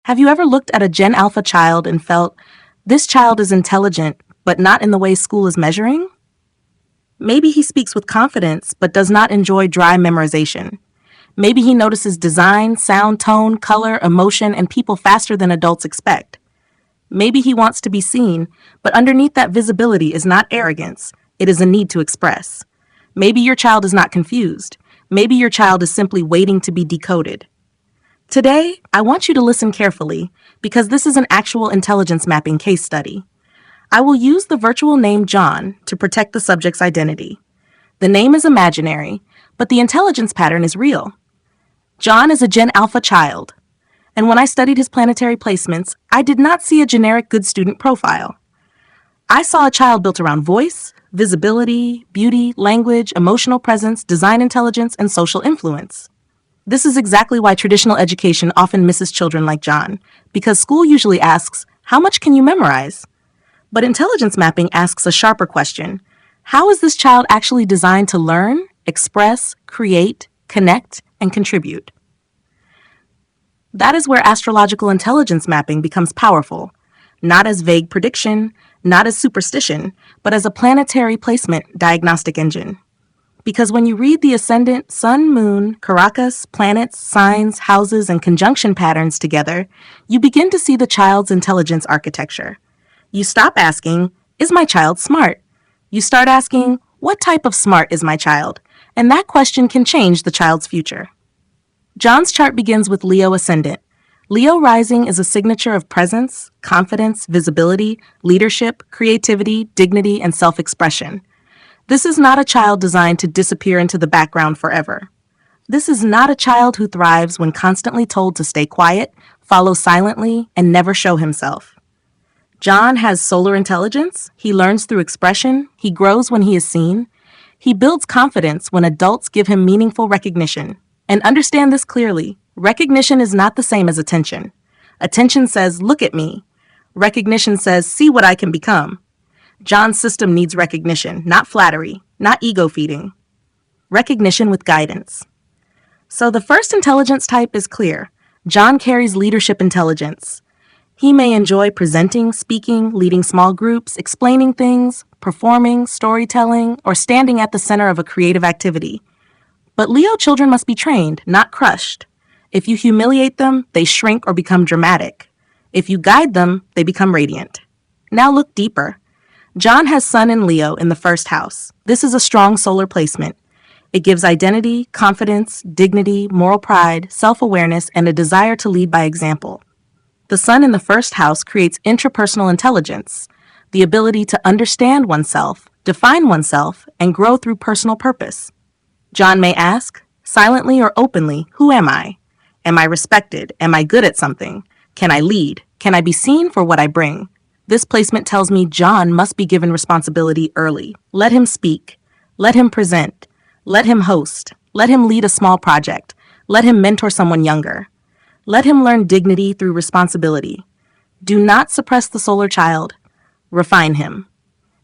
Have you ever looked at a Gen Alpha child and felt, this child is intelligent, but not in the way school is measuring? Maybe he speaks with confidence, but does not enjoy dry memorization. Maybe he notices design, sound, tone, color, emotion, and people faster than adults expect. Maybe he wants to be seen, but underneath that visibility is not arrogance, it is a need to express. Maybe your child is not confused. Maybe your child is simply waiting to be decoded. Today, I want you to listen carefully, because this is an actual intelligence mapping case study. I will use the virtual name John to protect the subject's identity. The name is imaginary, but the intelligence pattern is real. John is a Gen Alpha child, and when I studied his planetary placements, I did not see a generic good student profile. I saw a child built around voice, visibility, beauty, language, emotional presence, design intelligence, and social influence. This is exactly why traditional education often misses children like John, because school usually asks, how much can you memorize? But intelligence mapping asks a sharper question. How is this child actually designed to learn, express, create, connect, and contribute? That is where astrological intelligence mapping becomes powerful, not as vague prediction, not as superstition, but as a planetary placement diagnostic engine. Because when you read the Ascendant, Sun, Moon, Karakas, planets, signs, houses, and conjunction patterns together, you begin to see the child's intelligence architecture. You stop asking, is my child smart? You start asking, what type of smart is my child? And that question can change the child's future. John's chart begins with Leo Ascendant. Leo rising is a signature of presence, confidence, visibility, leadership, creativity, dignity, and self-expression. This is not a child designed to disappear into the background forever. This is not a child who thrives when constantly told to stay quiet, follow silently, and never show himself. John has solar intelligence. He learns through expression. He grows when he is seen. He builds confidence when adults give him meaningful recognition. And understand this clearly. Recognition is not the same as attention. Attention says, look at me. Recognition says, see what I can become. John's system needs recognition, not flattery, not ego feeding. Recognition with guidance. So the first intelligence type is clear. John carries leadership intelligence. He may enjoy presenting, speaking, leading small groups, explaining things, performing, storytelling, or standing at the center of a creative activity. But Leo children must be trained, not crushed. If you humiliate them, they shrink or become dramatic. If you guide them, they become radiant. Now look deeper. John has Sun in Leo in the first house. This is a strong solar placement. It gives identity, confidence, dignity, moral pride, self-awareness, and a desire to lead by example. The Sun in the first house creates interpersonal intelligence, the ability to understand oneself, define oneself, and grow through personal purpose. John may ask, silently or openly, who am I? Am I respected? Am I good at something? Can I lead? Can I be seen for what I bring? This placement tells me John must be given responsibility early. Let him speak. Let him present. Let him host. Let him lead a small project. Let him mentor someone younger. Let him learn dignity through responsibility. Do not suppress the solar child. Refine him.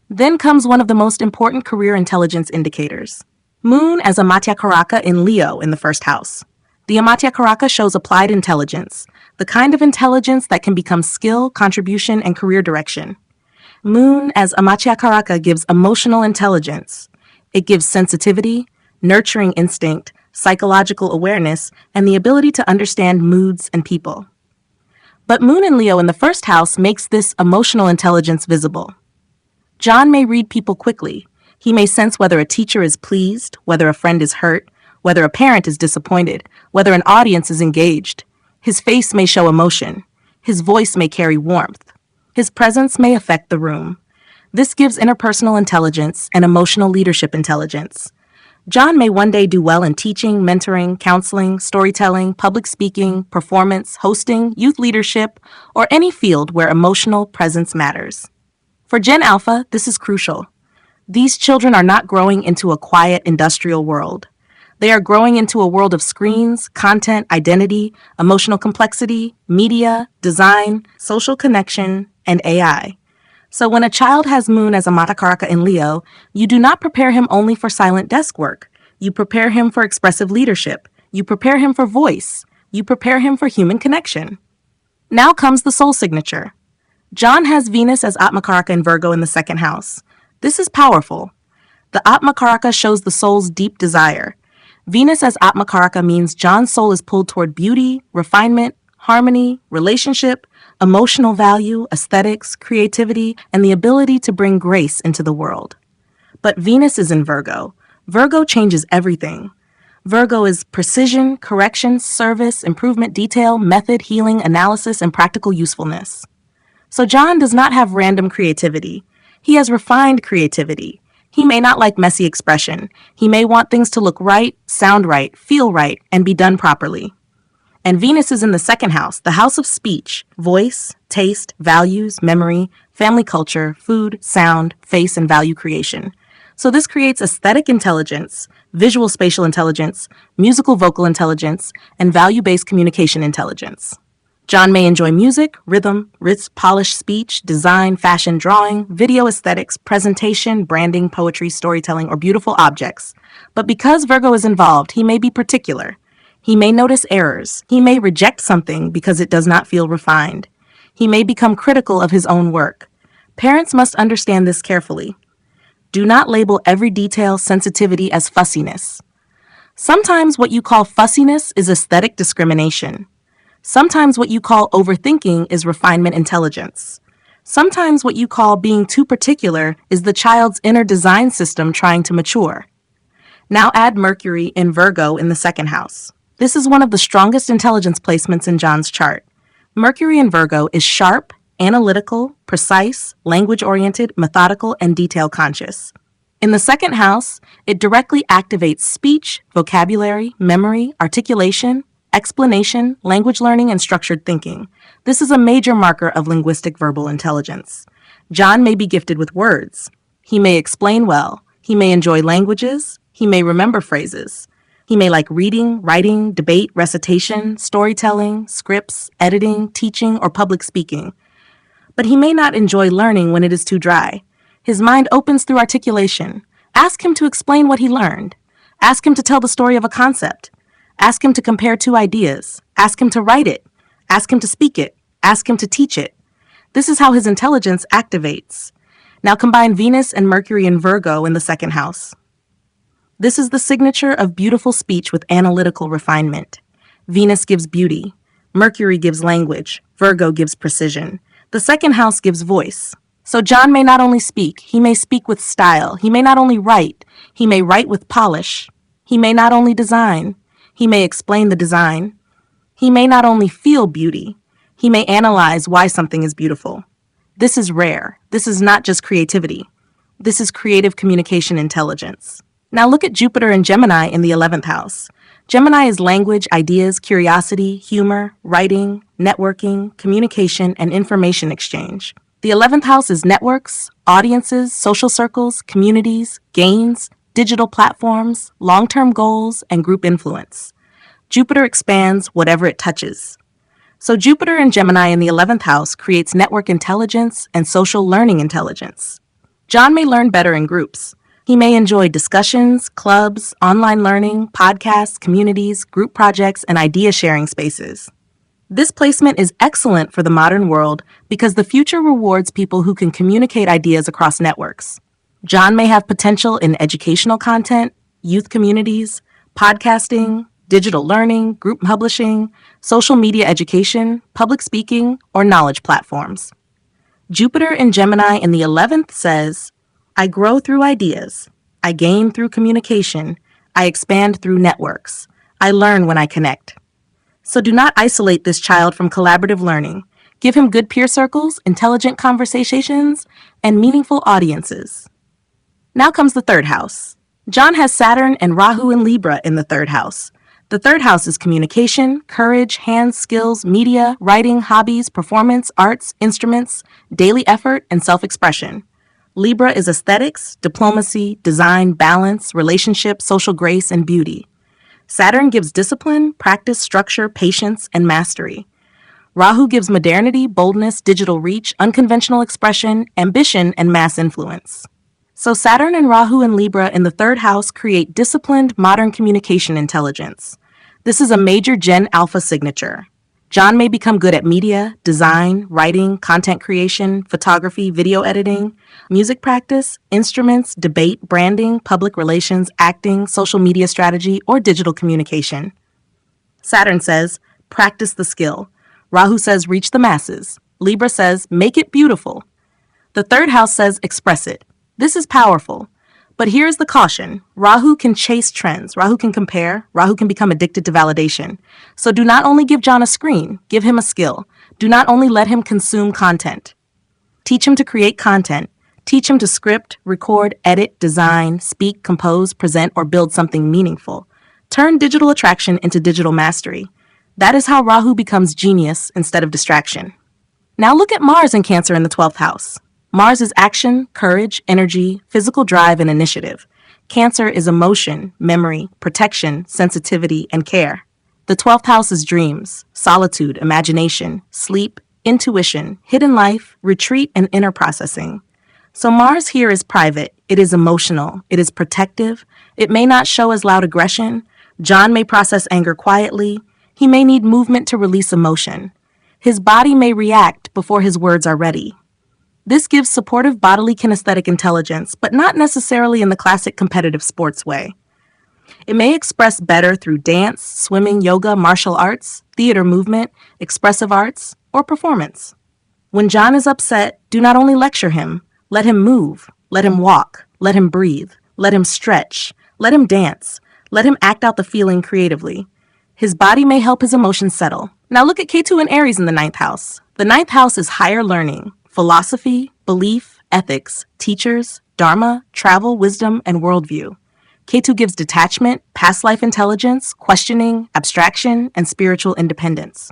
Then comes one of the most important career intelligence indicators. Moon as Amatyakaraka in Leo in the first house. The Amatyakaraka shows applied intelligence, the kind of intelligence that can become skill, contribution, and career direction. Moon as Amatyakaraka gives emotional intelligence. It gives sensitivity, nurturing instinct, psychological awareness, and the ability to understand moods and people. But Moon in Leo in the first house makes this emotional intelligence visible. John may read people quickly. He may sense whether a teacher is pleased, whether a friend is hurt, whether a parent is disappointed, whether an audience is engaged. His face may show emotion. His voice may carry warmth. His presence may affect the room. This gives interpersonal intelligence and emotional leadership intelligence. John may one day do well in teaching, mentoring, counseling, storytelling, public speaking, performance, hosting, youth leadership, or any field where emotional presence matters. For Gen Alpha, this is crucial. These children are not growing into a quiet industrial world. They are growing into a world of screens, content, identity, emotional complexity, media, design, social connection, and AI. So when a child has Moon as Amatyakaraka in Leo, you do not prepare him only for silent desk work. You prepare him for expressive leadership. You prepare him for voice. You prepare him for human connection. Now comes the soul signature. John has Venus as Atmakaraka in Virgo in the second house. This is powerful. The Atmakaraka shows the soul's deep desire. Venus as Atmakaraka means John's soul is pulled toward beauty, refinement, harmony, relationship, emotional value, aesthetics, creativity, and the ability to bring grace into the world. But Venus is in Virgo. Virgo changes everything. Virgo is precision, correction, service, improvement, detail, method, healing, analysis, and practical usefulness. So John does not have random creativity. He has refined creativity. He may not like messy expression. He may want things to look right, sound right, feel right, and be done properly. And Venus is in the second house, the house of speech, voice, taste, values, memory, family culture, food, sound, face, and value creation. So this creates aesthetic intelligence, visual spatial intelligence, musical vocal intelligence, and value-based communication intelligence. John may enjoy music, rhythm, rich, polished speech, design, fashion, drawing, video aesthetics, presentation, branding, poetry, storytelling, or beautiful objects. But because Virgo is involved, he may be particular. He may notice errors. He may reject something because it does not feel refined. He may become critical of his own work. Parents must understand this carefully. Do not label every detail sensitivity as fussiness. Sometimes what you call fussiness is aesthetic discrimination. Sometimes what you call overthinking is refinement intelligence. Sometimes what you call being too particular is the child's inner design system trying to mature. Now add Mercury in Virgo in the second house. This is one of the strongest intelligence placements in John's chart. Mercury in Virgo is sharp, analytical, precise, language-oriented, methodical, and detail-conscious. In the second house, it directly activates speech, vocabulary, memory, articulation, explanation, language learning, and structured thinking. This is a major marker of linguistic verbal intelligence. John may be gifted with words. He may explain well. He may enjoy languages. He may remember phrases. He may like reading, writing, debate, recitation, storytelling, scripts, editing, teaching, or public speaking. But he may not enjoy learning when it is too dry. His mind opens through articulation. Ask him to explain what he learned. Ask him to tell the story of a concept. Ask him to compare two ideas. Ask him to write it. Ask him to speak it. Ask him to teach it. This is how his intelligence activates. Now combine Venus and Mercury in Virgo in the second house. This is the signature of beautiful speech with analytical refinement. Venus gives beauty. Mercury gives language. Virgo gives precision. The second house gives voice. So John may not only speak, he may speak with style. He may not only write, he may write with polish. He may not only design, he may explain the design. He may not only feel beauty, he may analyze why something is beautiful. This is rare. This is not just creativity. This is creative communication intelligence. Now look at Jupiter and Gemini in the 11th house. Gemini is language, ideas, curiosity, humor, writing, networking, communication, and information exchange. The 11th house is networks, audiences, social circles, communities, gains, digital platforms, long-term goals, and group influence. Jupiter expands whatever it touches. So Jupiter and Gemini in the 11th house creates network intelligence and social learning intelligence. John may learn better in groups. He may enjoy discussions, clubs, online learning, podcasts, communities, group projects, and idea-sharing spaces. This placement is excellent for the modern world because the future rewards people who can communicate ideas across networks. John may have potential in educational content, youth communities, podcasting, digital learning, group publishing, social media education, public speaking, or knowledge platforms. Jupiter in Gemini in the 11th says, I grow through ideas. I gain through communication. I expand through networks. I learn when I connect. So do not isolate this child from collaborative learning. Give him good peer circles, intelligent conversations, and meaningful audiences. Now comes the third house. John has Saturn and Rahu in Libra in the third house. The third house is communication, courage, hands, skills, media, writing, hobbies, performance, arts, instruments, daily effort, and self-expression. Libra is aesthetics, diplomacy, design, balance, relationship, social grace, and beauty. Saturn gives discipline, practice, structure, patience, and mastery. Rahu gives modernity, boldness, digital reach, unconventional expression, ambition, and mass influence. So Saturn and Rahu in Libra in the third house create disciplined, modern communication intelligence. This is a major Gen Alpha signature. John may become good at media, design, writing, content creation, photography, video editing, music practice, instruments, debate, branding, public relations, acting, social media strategy, or digital communication. Saturn says, practice the skill. Rahu says, reach the masses. Libra says, make it beautiful. The third house says, express it. This is powerful. But here's the caution. Rahu can chase trends. Rahu can compare. Rahu can become addicted to validation. So do not only give John a screen, give him a skill. Do not only let him consume content. Teach him to create content. Teach him to script, record, edit, design, speak, compose, present, or build something meaningful. Turn digital attraction into digital mastery. That is how Rahu becomes genius instead of distraction. Now look at Mars in Cancer in the 12th house. Mars is action, courage, energy, physical drive, and initiative. Cancer is emotion, memory, protection, sensitivity, and care. The 12th house is dreams, solitude, imagination, sleep, intuition, hidden life, retreat, and inner processing. So Mars here is private. It is emotional. It is protective. It may not show as loud aggression. John may process anger quietly. He may need movement to release emotion. His body may react before his words are ready. This gives supportive bodily kinesthetic intelligence, but not necessarily in the classic competitive sports way. It may express better through dance, swimming, yoga, martial arts, theater movement, expressive arts, or performance. When John is upset, do not only lecture him, let him move, let him walk, let him breathe, let him stretch, let him dance, let him act out the feeling creatively. His body may help his emotions settle. Now look at Ketu and Aries in the 9th house. The 9th house is higher learning, philosophy, belief, ethics, teachers, dharma, travel, wisdom, and worldview. Ketu gives detachment, past life intelligence, questioning, abstraction, and spiritual independence.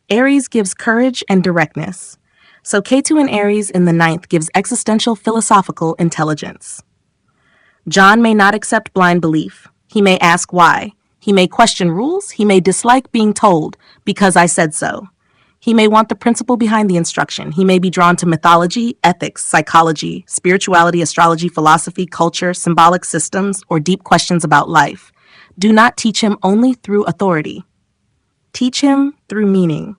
Aries gives courage and directness. So Ketu in Aries in the 9th gives existential philosophical intelligence. John may not accept blind belief. He may ask why. He may question rules. He may dislike being told, because I said so. He may want the principle behind the instruction. He may be drawn to mythology, ethics, psychology, spirituality, astrology, philosophy, culture, symbolic systems, or deep questions about life. Do not teach him only through authority. Teach him through meaning.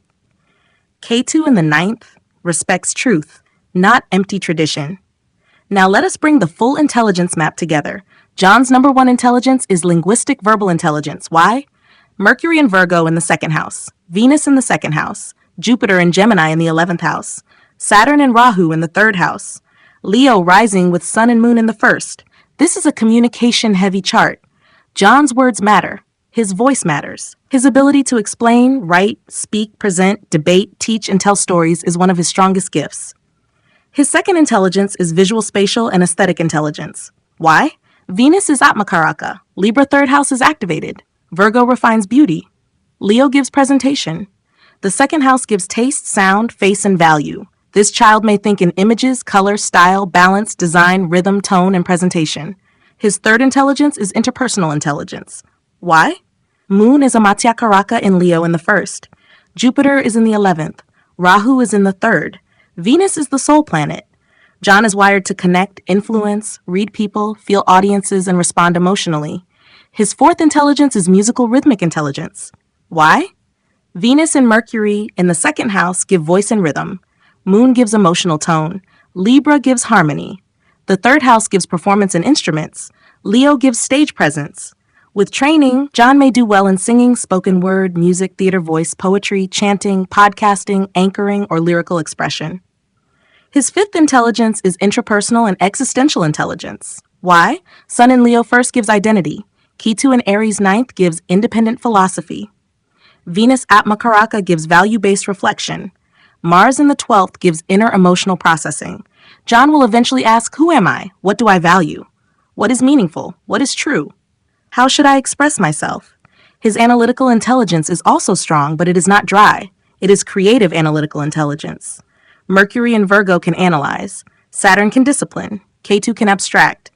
Ketu in the 9th respects truth, not empty tradition. Now let us bring the full intelligence map together. John's number 1 intelligence is linguistic verbal intelligence. Why? Mercury in Virgo in the 2nd house, Venus in the 2nd house, Jupiter and Gemini in the 11th house, Saturn and Rahu in the 3rd house, Leo rising with Sun and Moon in the 1st. This is a communication-heavy chart. John's words matter. His voice matters. His ability to explain, write, speak, present, debate, teach, and tell stories is one of his strongest gifts. His 2nd intelligence is visual, spatial, and aesthetic intelligence. Why? Venus is Atmakaraka. Libra 3rd house is activated. Virgo refines beauty. Leo gives presentation. The 2nd house gives taste, sound, face, and value. This child may think in images, color, style, balance, design, rhythm, tone, and presentation. His 3rd intelligence is interpersonal intelligence. Why? Moon is Amatyakaraka in Leo in the 1st. Jupiter is in the 11th. Rahu is in the 3rd. Venus is the soul planet. John is wired to connect, influence, read people, feel audiences, and respond emotionally. His 4th intelligence is musical-rhythmic intelligence. Why? Venus and Mercury in the 2nd house give voice and rhythm. Moon gives emotional tone. Libra gives harmony. The 3rd house gives performance and instruments. Leo gives stage presence. With training, John may do well in singing, spoken word, music, theater voice, poetry, chanting, podcasting, anchoring, or lyrical expression. His 5th intelligence is intrapersonal and existential intelligence. Why? Sun in Leo 1st gives identity. Ketu in Aries 9th gives independent philosophy. Venus Atmakaraka gives value-based reflection. Mars in the 12th gives inner emotional processing. John will eventually ask, who am I? What do I value? What is meaningful? What is true? How should I express myself? His analytical intelligence is also strong, but it is not dry. It is creative analytical intelligence. Mercury in Virgo can analyze. Saturn can discipline. Ketu can abstract.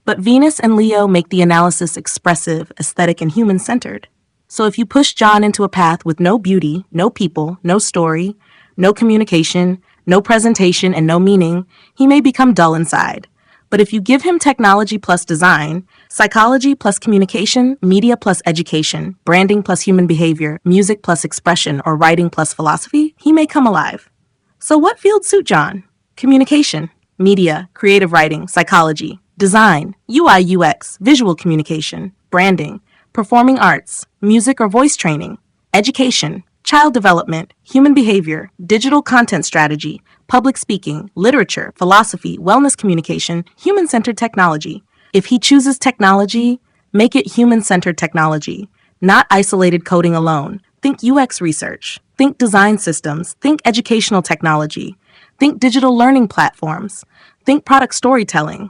But Venus and Leo make the analysis expressive, aesthetic, and human-centered. So if you push John into a path with no beauty, no people, no story, no communication, no presentation, and no meaning, he may become dull inside. But if you give him technology plus design, psychology plus communication, media plus education, branding plus human behavior, music plus expression, or writing plus philosophy, he may come alive. So what fields suit John? Communication, media, creative writing, psychology, design, UI/UX, visual communication, branding, performing arts, music or voice training, education, child development, human behavior, digital content strategy, public speaking, literature, philosophy, wellness communication, human-centered technology. If he chooses technology, make it human-centered technology, not isolated coding alone. Think UX research, think design systems, think educational technology, think digital learning platforms, think product storytelling,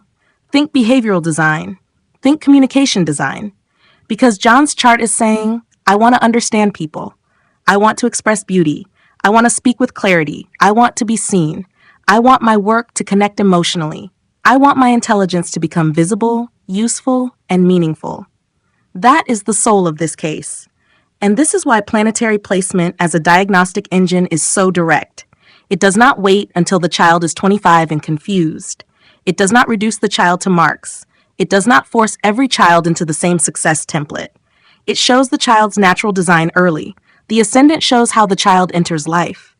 think behavioral design, think communication design. Because John's chart is saying, I want to understand people. I want to express beauty. I want to speak with clarity. I want to be seen. I want my work to connect emotionally. I want my intelligence to become visible, useful, and meaningful. That is the soul of this case. And this is why planetary placement as a diagnostic engine is so direct. It does not wait until the child is 25 and confused. It does not reduce the child to marks. It does not force every child into the same success template. It shows the child's natural design early. The Ascendant shows how the child enters life.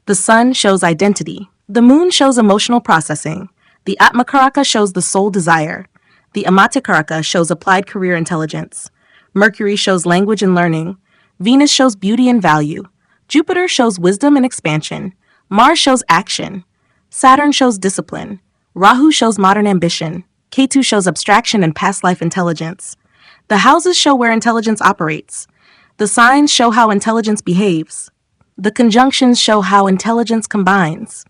The Sun shows identity. The Moon shows emotional processing. The Atmakaraka shows the soul desire. The Amatyakaraka shows applied career intelligence. Mercury shows language and learning. Venus shows beauty and value. Jupiter shows wisdom and expansion. Mars shows action. Saturn shows discipline. Rahu shows modern ambition. Ketu shows abstraction and past life intelligence. The houses show where intelligence operates. The signs show how intelligence behaves. The conjunctions show how intelligence combines.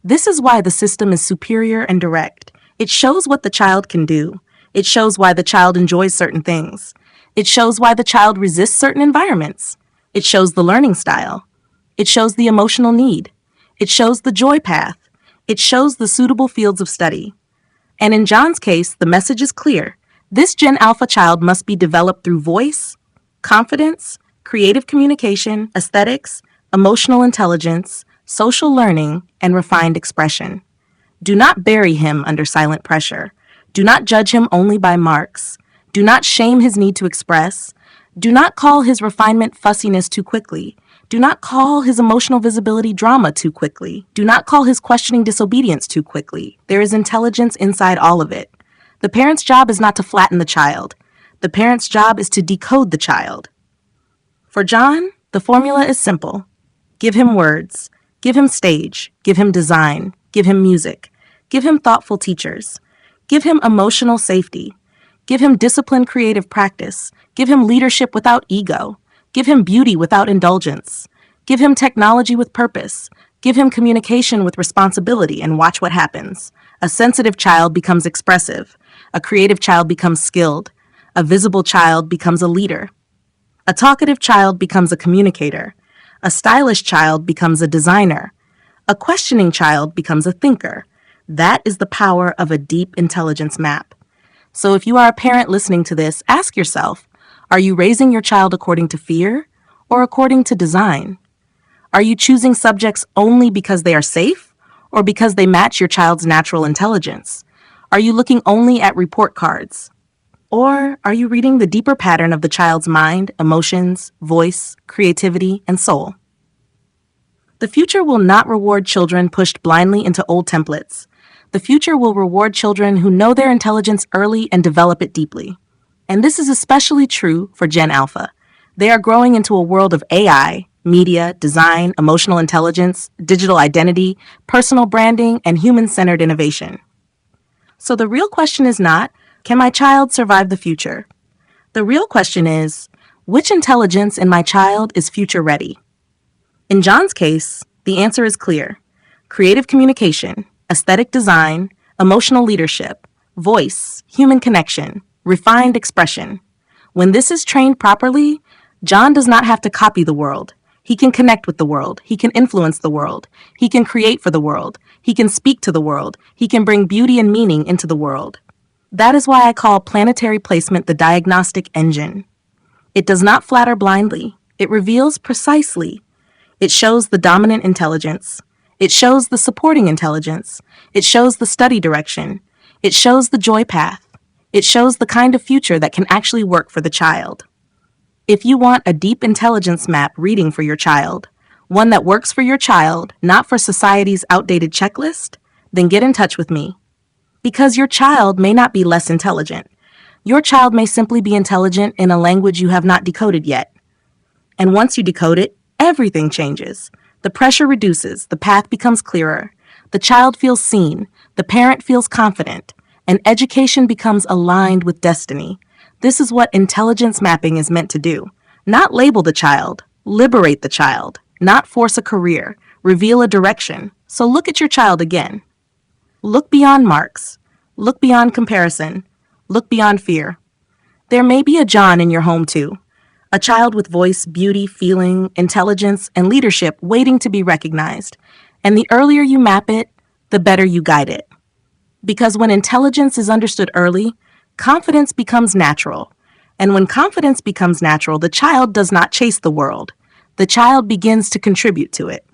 This is why the system is superior and direct. It shows what the child can do. It shows why the child enjoys certain things. It shows why the child resists certain environments. It shows the learning style. It shows the emotional need. It shows the joy path. It shows the suitable fields of study. And in John's case, the message is clear. This Gen Alpha child must be developed through voice, confidence, creative communication, aesthetics, emotional intelligence, social learning, and refined expression. Do not bury him under silent pressure. Do not judge him only by marks. Do not shame his need to express. Do not call his refinement fussiness too quickly. Do not call his emotional visibility drama too quickly. Do not call his questioning disobedience too quickly. There is intelligence inside all of it. The parent's job is not to flatten the child. The parent's job is to decode the child. For John, the formula is simple. Give him words. Give him stage. Give him design. Give him music. Give him thoughtful teachers. Give him emotional safety. Give him disciplined creative practice. Give him leadership without ego. Give him beauty without indulgence. Give him technology with purpose. Give him communication with responsibility, and watch what happens. A sensitive child becomes expressive. A creative child becomes skilled. A visible child becomes a leader. A talkative child becomes a communicator. A stylish child becomes a designer. A questioning child becomes a thinker. That is the power of a deep intelligence map. So if you are a parent listening to this, ask yourself, are you raising your child according to fear or according to design? Are you choosing subjects only because they are safe or because they match your child's natural intelligence? Are you looking only at report cards? Or are you reading the deeper pattern of the child's mind, emotions, voice, creativity, and soul? The future will not reward children pushed blindly into old templates. The future will reward children who know their intelligence early and develop it deeply. And this is especially true for Gen Alpha. They are growing into a world of AI, media, design, emotional intelligence, digital identity, personal branding, and human-centered innovation. So the real question is not, can my child survive the future? The real question is, which intelligence in my child is future ready? In John's case, the answer is clear. Creative communication, aesthetic design, emotional leadership, voice, human connection, refined expression. When this is trained properly, John does not have to copy the world. He can connect with the world. He can influence the world. He can create for the world. He can speak to the world. He can bring beauty and meaning into the world. That is why I call planetary placement the diagnostic engine. It does not flatter blindly. It reveals precisely. It shows the dominant intelligence. It shows the supporting intelligence. It shows the study direction. It shows the joy path. It shows the kind of future that can actually work for the child. If you want a deep intelligence map reading for your child, one that works for your child, not for society's outdated checklist, then get in touch with me. Because your child may not be less intelligent. Your child may simply be intelligent in a language you have not decoded yet. And once you decode it, everything changes. The pressure reduces, the path becomes clearer, the child feels seen, the parent feels confident, and education becomes aligned with destiny. This is what intelligence mapping is meant to do. Not label the child, liberate the child, not force a career, reveal a direction. So look at your child again. Look beyond marks. Look beyond comparison. Look beyond fear. There may be a John in your home too. A child with voice, beauty, feeling, intelligence, and leadership waiting to be recognized. And the earlier you map it, the better you guide it. Because when intelligence is understood early, confidence becomes natural. And when confidence becomes natural, the child does not chase the world. The child begins to contribute to it.